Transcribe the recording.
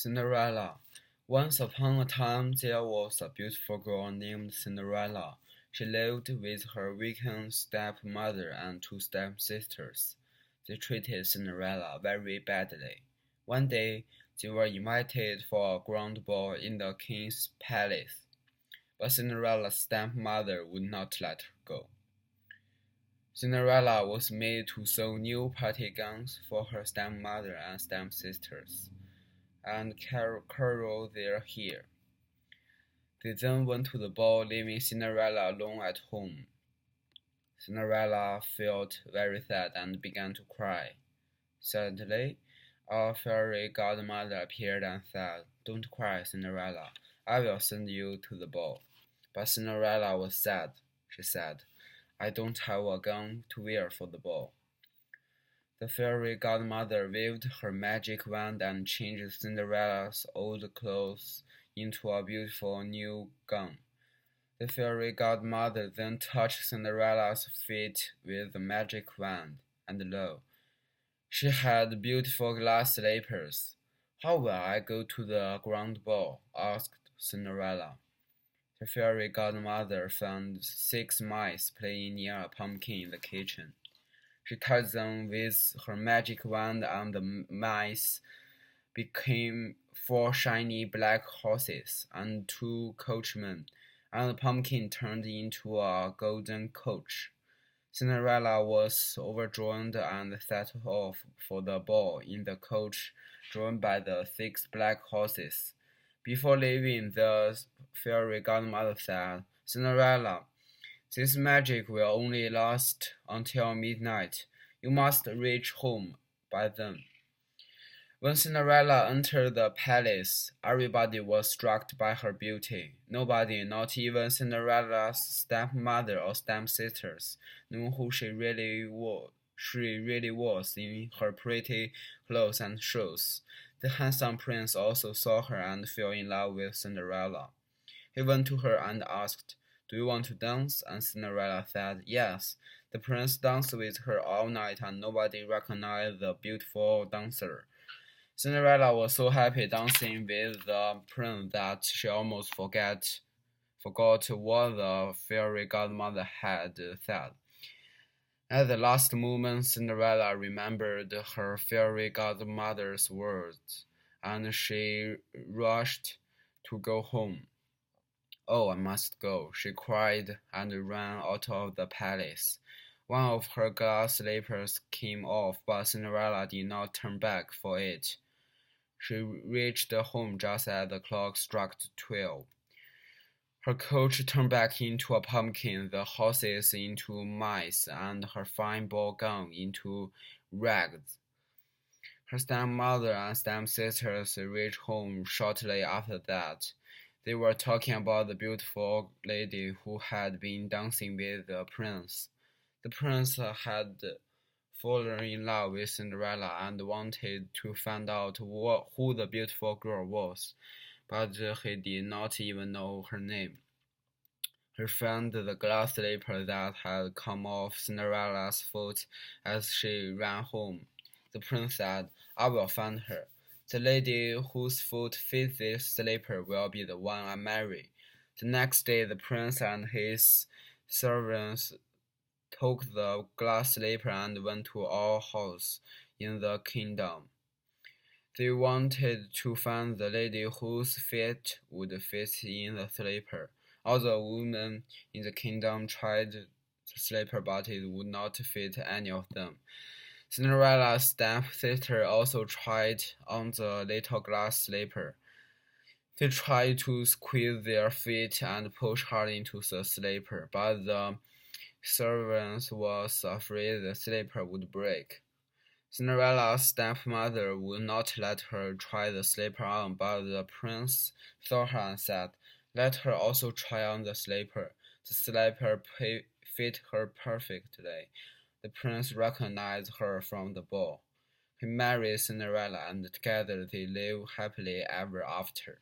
Cinderella. Once upon a time there was a beautiful girl named Cinderella. She lived with her wicked stepmother and two stepsisters. They treated Cinderella very badly. One day, they were invited for a grand ball in the king's palace, but Cinderella's stepmother would not let her go. Cinderella was made to sew new party gowns for her stepmother and stepsisters, and curl their hair. They then went to the ball, leaving Cinderella alone at home. Cinderella felt very sad and began to cry. Suddenly, a fairy godmother appeared and said, "Don't cry, Cinderella. I will send you to the ball." But Cinderella was sad. She said, "I don't have a gown to wear for the ball." The fairy godmother waved her magic wand and changed Cinderella's old clothes into a beautiful new gown. The fairy godmother then touched Cinderella's feet with the magic wand, and lo, she had beautiful glass slippers. "How will I go to the grand ball?" asked Cinderella. The fairy godmother found 6 mice playing near a pumpkin in the kitchen. She tied them with her magic wand, and the mice became 4 shiny black horses and 2 coachmen, and the pumpkin turned into a golden coach. Cinderella was overjoyed and set off for the ball in the coach drawn by the 6 black horses. Before leaving, the fairy godmother said, "Cinderella, this magic will only last until midnight. You must reach home by then." When Cinderella entered the palace, everybody was struck by her beauty. Nobody, not even Cinderella's stepmother or stepsisters, knew who she really was in her pretty clothes and shoes. The handsome prince also saw her and fell in love with Cinderella. He went to her and asked, "Do you want to dance?" And Cinderella said, "Yes." The prince danced with her all night, and nobody recognized the beautiful dancer. Cinderella was so happy dancing with the prince that she almost forgot what the fairy godmother had said. At the last moment, Cinderella remembered her fairy godmother's words, and she rushed to go home. "Oh, I must go," she cried, and ran out of the palace. One of her glass slippers came off, but Cinderella did not turn back for it. She reached home just as the clock struck 12. Her coach turned back into a pumpkin, the horses into mice, and her fine ball gown into rags. Her stepmother and stepsisters reached home shortly after that. They were talking about the beautiful lady who had been dancing with the prince. The prince had fallen in love with Cinderella and wanted to find out who the beautiful girl was, but he did not even know her name. He found the glass slipper that had come off Cinderella's foot as she ran home. The prince said, "I will find her. The lady whose foot fits this slipper will be the one I marry." The next day, the prince and his servants took the glass slipper and went to all houses in the kingdom. They wanted to find the lady whose feet would fit in the slipper. All the women in the kingdom tried the slipper, but it would not fit any of them. Cinderella's stepsister also tried on the little glass slipper. They tried to squeeze their feet and push hard into the slipper, but the servant was afraid the slipper would break. Cinderella's stepmother would not let her try the slipper on, but the prince saw her and said, "Let her also try on the slipper." The slipper fit her perfectly. The prince recognized her from the ball. He married Cinderella, and together they lived happily ever after.